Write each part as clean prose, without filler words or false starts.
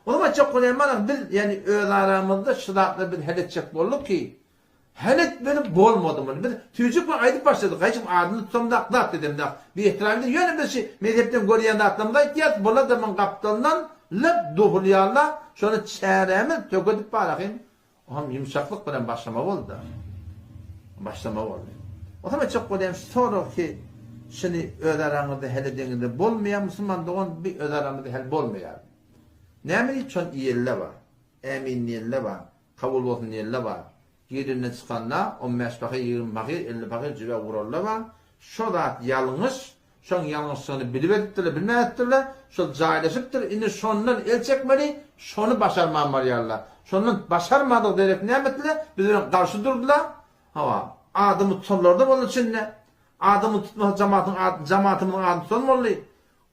O zaman çok kolayman biz yani öz aramızda şıdatlı bir heletçek bolduk ki helet benim bolmadı mı? Biz tüycük var aydıp başladık. Kaçım adını tutamda atlat dedim de. Bir ihtiramda yönü bir şey mezhepten görüyen de atlamda ihtiyaç bola da ben kaptandan lep duhuliyalla şunu çeyremi töküdüp barakayım. Oğlum yumuşaklık bilen başlama oldu. Başlama oldu. O zaman çok kolayım sonra ki şimdi öz aramızda heledenginde bolmayan Müslüman doğan bir öz aramızda hel bolmayan. Nämeli çon iyelle var. Emin iyelle var. Kabul olsun iyelle var. Yerinden çıkanla 15 bakı, 20 bakı, 50 bakı cüve vururlar var. Şu da yanlış, şon yanlışlığını bilip ettiler, bilme ettiler. Şu cahilesiptir, indi şondan el çekmeli, şonu başarmam yarlar. Şondan başarmadık derek ne ettiler? Bizden karşı durdular. Hava, adımı tutarlar da bunun için ne? Adımı tutma cemaatımın adını tutmalı.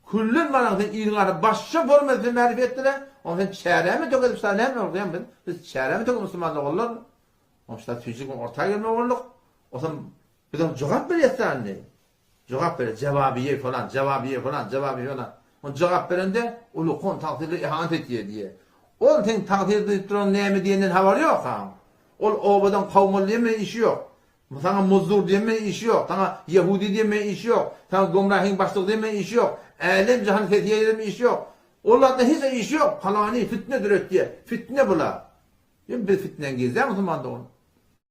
Kullun manaktan iğnarı başça formatı marifettiler. Onun çeyremi töküp sana ne oldu yani biz çeyremi töküp Müslümanlık olur. Onsta tüycük ortaya gelme olduk. O zaman bizim cevap verirsen ne? Cevap verir, cevabiye falan. On cevap verende ulu kon takdirde ihanet ediyor diye. Onun ten takdirde ettiren neymi diyenden haber yok ha. Ol obadan kavmul diyeme işi yok. Sana muzdur diyeme işi yok. Sana Yahudi diyeme işi yok. Sana gumrahin başlık diyeme işi yok. Alem cihan fethiye diyeme işi yok. Onlarda hiç işi yok. Kalani fitne diye. Fitne bula. Bir fitnen gezer Müslüman da onu.